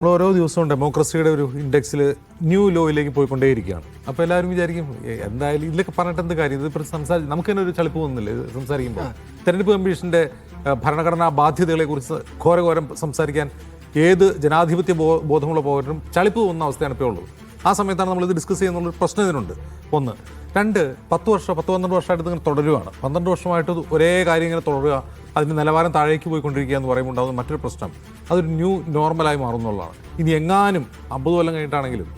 നമ്മൾ ഓരോ ദിവസവും ഡെമോക്രസിയുടെ ഒരു ഇൻഡെക്സിൽ ന്യൂ ലോയിലേക്ക് പോയിക്കൊണ്ടേയിരിക്കുകയാണ്. അപ്പോൾ എല്ലാവരും വിചാരിക്കും എന്തായാലും ഇതിലൊക്കെ പറഞ്ഞിട്ട് എന്ത് കാര്യം, ഇതിപ്പോൾ നമുക്ക് തന്നെ ഒരു ചളിപ്പ് തോന്നുന്നില്ല ഇത് സംസാരിക്കുമ്പോൾ. തെരഞ്ഞെടുപ്പ് കമ്മീഷൻ്റെ ഭരണഘടനാ ബാധ്യതകളെക്കുറിച്ച് ഘോരഘോരം സംസാരിക്കാൻ ഏത് ജനാധിപത്യ ബോധമുള്ള പൗരനും ചളിപ്പ് തോന്നുന്ന അവസ്ഥയാണ് ഇപ്പോൾ ഉള്ളത്. ആ സമയത്താണ് നമ്മളിത് ഡിസ്കസ് ചെയ്യുന്നുള്ളൊരു പ്രശ്നം ഇതിനുണ്ട്. ഒന്ന്, രണ്ട്, 12 വർഷമായിട്ട് ഇതിങ്ങനെ തുടരുകയാണ്. 12 വർഷമായിട്ട് ഒരേ കാര്യം ഇങ്ങനെ തുടരുക, അതിൻ്റെ നിലവാരം താഴേക്ക് പോയിക്കൊണ്ടിരിക്കുക എന്ന് പറയുമ്പോൾ ഉണ്ടാകുന്ന മറ്റൊരു പ്രശ്നം അതൊരു ന്യൂ നോർമലായി മാറുന്നുള്ളതാണ്. ഇനി എങ്ങാനും 50 കൊല്ലം കഴിഞ്ഞിട്ടാണെങ്കിലും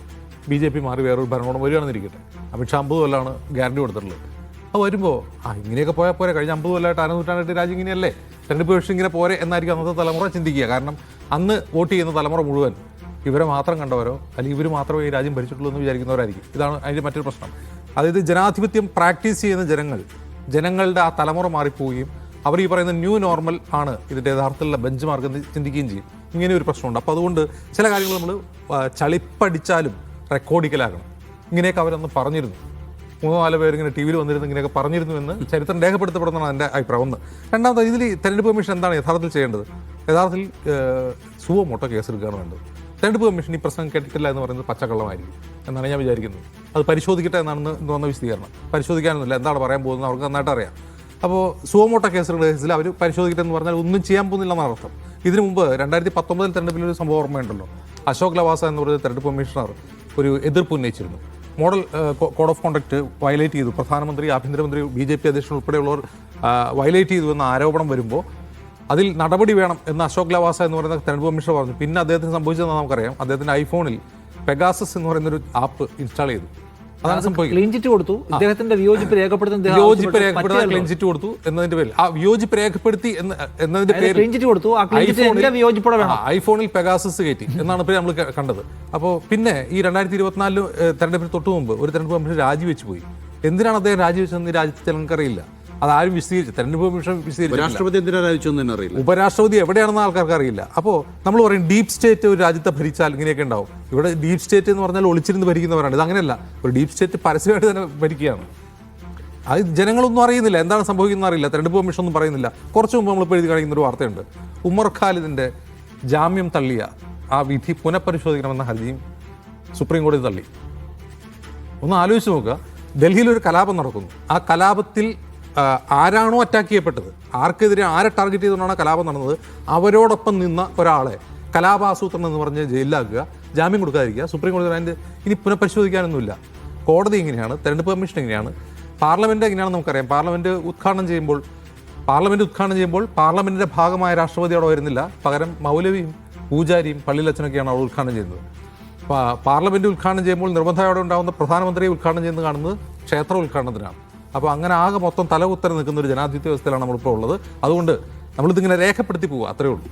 BJP മാറി വേറൊരു ഭരണകൂടം വരികയാണെന്നിരിക്കട്ടെ, അമിത്ഷാ 50 കൊല്ലമാണ് ഗ്യാരണ്ടി കൊടുത്തിട്ടുള്ളത്. അത് വരുമ്പോൾ ഇങ്ങനെയൊക്കെ പോയാൽ പോരെ, കഴിഞ്ഞ 50 കൊല്ലമായിട്ട് 100 രാജ്യം ഇങ്ങനെയല്ലേ, തെരഞ്ഞെടുപ്പ് പക്ഷേ ഇങ്ങനെ പോരെ എന്നായിരിക്കും അന്നത്തെ തലമുറ ചിന്തിക്കുക. കാരണം അന്ന് വോട്ട് ചെയ്യുന്ന തലമുറ മുഴുവൻ ഇവരെ മാത്രം കണ്ടവരോ അല്ലെങ്കിൽ ഇവർ മാത്രമേ ഈ രാജ്യം ഭരിച്ചിട്ടുള്ളൂ എന്ന് വിചാരിക്കുന്നവരായിരിക്കും. ഇതാണ് അതിൻ്റെ മറ്റൊരു പ്രശ്നം. അതായത് ജനാധിപത്യം പ്രാക്ടീസ് ചെയ്യുന്ന ജനങ്ങളുടെ ആ തലമുറ മാറിപ്പോവുകയും അവർ ഈ പറയുന്ന ന്യൂ നോർമൽ ആണ് ഇതിൻ്റെ യഥാർത്ഥത്തിലുള്ള ബെഞ്ച് മാർക്ക് എന്ന് ചിന്തിക്കുകയും ചെയ്യും. ഇങ്ങനെ ഒരു പ്രശ്നമുണ്ട്. അപ്പോൾ അതുകൊണ്ട് ചില കാര്യങ്ങൾ നമ്മൾ ചളിപ്പടിച്ചാലും റെക്കോർഡിക്കലാകണം. ഇങ്ങനെയൊക്കെ അവരന്ന് പറഞ്ഞിരുന്നു. 3-4 പേര് ഇങ്ങനെ TV വന്നിരുന്നു ഇങ്ങനെയൊക്കെ പറഞ്ഞിരുന്നു എന്ന് ചരിത്രം രേഖപ്പെടുത്തപ്പെടുന്നതാണ് എൻ്റെ അഭിപ്രായം. ഒന്ന്, രണ്ടാമത് ഇതിൽ തെരഞ്ഞെടുപ്പ് കമ്മീഷൻ എന്താണ് യഥാർത്ഥത്തിൽ ചെയ്യേണ്ടത്? യഥാർത്ഥത്തിൽ സുവോ മോട്ടോ കേസെടുക്കുകയാണ് വേണ്ടത്. തെരഞ്ഞെടുപ്പ് കമ്മീഷൻ ഈ പ്രശ്നം കേട്ടിട്ടില്ല എന്ന് പറയുന്നത് പച്ചക്കള്ളമായിരിക്കും എന്നാണ് ഞാൻ വിചാരിക്കുന്നത്. അത് പരിശോധിക്കട്ടെ എന്നാണെന്ന് തോന്നുന്ന വിശദീകരണം. പരിശോധിക്കാനൊന്നുമില്ല, എന്താണ് പറയാൻ പോകുന്നത് അവർക്ക് നന്നായിട്ട് അറിയാം. അപ്പോൾ സുവോമോട്ടോ കേസിൽ അവർ പരിശോധിക്കട്ടെ എന്ന് പറഞ്ഞാൽ ഒന്നും ചെയ്യാൻ പോകുന്നില്ലെന്നാണ് അർത്ഥം. ഇതിനു മുമ്പ് 2019 തെരഞ്ഞെടുപ്പിലൊരു സംഭവം ഓർമ്മയുണ്ടല്ലോ. അശോക് ലവാസ എന്ന് പറയുന്ന തെരഞ്ഞെടുപ്പ് കമ്മീഷണർ ഒരു എതിർപ്പ് ഉന്നയിച്ചിരുന്നു. Model code of conduct violate ചെയ്തു, പ്രധാനമന്ത്രി, ആഭ്യന്തരമന്ത്രി, BJP അധ്യക്ഷൻ ഉൾപ്പെടെയുള്ളവർ വയലേറ്റ് ചെയ്തു എന്ന ആരോപണം വരുമ്പോൾ അതിൽ നടപടി വേണം എന്ന് അശോക് ലവാസ എന്ന് പറയുന്ന തെരഞ്ഞെടുപ്പ് കമ്മീഷണർ പറഞ്ഞു. പിന്നെ അദ്ദേഹത്തിന് സംഭവിച്ചതെന്ന് നമുക്കറിയാം. അദ്ദേഹത്തിൻ്റെ ഐഫോണിൽ പെഗാസസ് എന്ന് പറയുന്നൊരു ആപ്പ് ഇൻസ്റ്റാൾ ചെയ്തു. അതാണ് സംഭവിക്കുന്നത്. ക്ലീൻ ചിറ്റ് കൊടുത്തു, അദ്ദേഹത്തിന്റെ വിയോജിപ്പ് രേഖപ്പെടുത്തുന്ന ക്ലീൻ ചിറ്റ് കൊടുത്തു എന്നതിന്റെ പേരിൽ ആ വിയോജിപ്പ് രേഖപ്പെടുത്തി എന്നതിന്റെ പേരിൽ ക്ലീൻ ചിറ്റ് കൊടുത്തു. ഐഫോണിൽ പെഗാസസ് കയറ്റി എന്നാണ് ഇപ്പോൾ നമ്മൾ കണ്ടത്. അപ്പോൾ പിന്നെ ഈ 2024 തെരഞ്ഞെടുപ്പിന് തൊട്ട് മുമ്പ് ഒരു തെരഞ്ഞെടുപ്പ് കമ്മീഷൻ രാജിവെച്ച് പോയി. എന്തിനാണ് അദ്ദേഹം രാജിവെച്ചതെന്ന് രാജ്യത്ത് ചിലർക്കറിയില്ല. അതാരും വിശദീകരിച്ചു, തെരഞ്ഞെടുപ്പ് കമ്മീഷൻ വിശദീകരിച്ചു. ഉപരാഷ്ട്രപതി എന്തിനാ രാജിവെച്ചതെന്ന് അറിയില്ല, ഉപരാഷ്ട്രപതി എവിടെയാണെന്ന് ആൾക്കാർക്ക് അറിയില്ല. അപ്പോൾ നമ്മൾ പറയും ഡീപ് സ്റ്റേറ്റ് ഒരു രാജ്യത്തെ ഭരിച്ചാൽ ഇങ്ങനെയൊക്കെ ഉണ്ടാവും. ഇവിടെ ഡീപ് സ്റ്റേറ്റ് എന്ന് പറഞ്ഞാൽ ഒളിച്ചിരുന്ന് ഭരിക്കുന്നവരാണ്. ഇത് അങ്ങനെയല്ല, ഒരു ഡീപ് സ്റ്റേറ്റ് പരസ്യമായിട്ട് തന്നെ ഭരിക്കുകയാണ്. അത് ജനങ്ങളൊന്നും അറിയുന്നില്ല, എന്താണ് സംഭവിക്കുന്നത് അറിയില്ല, തെരഞ്ഞെടുപ്പ് കമ്മീഷൻ ഒന്നും പറയുന്നില്ല. കുറച്ച് മുമ്പ് നമ്മളിപ്പോൾ എഴുതി കാണിക്കുന്ന ഒരു വാർത്തയുണ്ട്. ഉമർ ഖാലിദിൻ്റെ ജാമ്യം തള്ളിയ ആ വിധി പുനഃപരിശോധിക്കണമെന്ന ഹർജിയും സുപ്രീം കോടതി തള്ളി. ഒന്ന് ആലോചിച്ച് നോക്കുക, ഡൽഹിയിലൊരു കലാപം നടക്കുന്നു. ആ കലാപത്തിൽ ആരാണോ അറ്റാക്ക് ചെയ്യപ്പെട്ടത്, ആർക്കെതിരെ ആരെ ടാർഗറ്റ് ചെയ്തുകൊണ്ടാണ് കലാപം നടന്നത്, അവരോടൊപ്പം നിന്ന ഒരാളെ കലാപാസൂത്രണം എന്ന് പറഞ്ഞ് ജയിലിലാക്കുക, ജാമ്യം കൊടുക്കാതിരിക്കുക. സുപ്രീം കോടതി അതിൻ്റെ ഇനി പുനഃപരിശോധിക്കാനൊന്നുമില്ല. കോടതി ഇങ്ങനെയാണ്, തെരഞ്ഞെടുപ്പ് കമ്മീഷൻ ഇങ്ങനെയാണ്, പാർലമെൻറ്റ് എങ്ങനെയാണെന്ന് നമുക്കറിയാം. പാർലമെൻറ്റ് ഉദ്ഘാടനം ചെയ്യുമ്പോൾ പാർലമെൻറ്റിൻ്റെ ഭാഗമായ രാഷ്ട്രപതി അവിടെ വരുന്നില്ല. പകരം മൗലവിയും പൂജാരിയും പള്ളിയിലച്ഛനൊക്കെയാണ് അവിടെ ഉദ്ഘാടനം ചെയ്യുന്നത്. പാർലമെൻറ്റ് ഉദ്ഘാടനം ചെയ്യുമ്പോൾ നിർബന്ധമായി അവിടെ ഉണ്ടാകുന്ന പ്രധാനമന്ത്രിയെ ഉദ്ഘാടനം ചെയ്യുന്നത് കാണുന്നത് ക്ഷേത്ര ഉദ്ഘാടനത്തിനാണ്. അപ്പോൾ അങ്ങനെ ആകെ മൊത്തം തലകുത്തരം നിൽക്കുന്ന ഒരു ജനാധിപത്യ വ്യവസ്ഥയിലാണ് നമ്മളിപ്പോൾ ഉള്ളത്. അതുകൊണ്ട് നമ്മളിതിങ്ങനെ രേഖപ്പെടുത്തി പോവുക, അത്രയേ ഉള്ളൂ.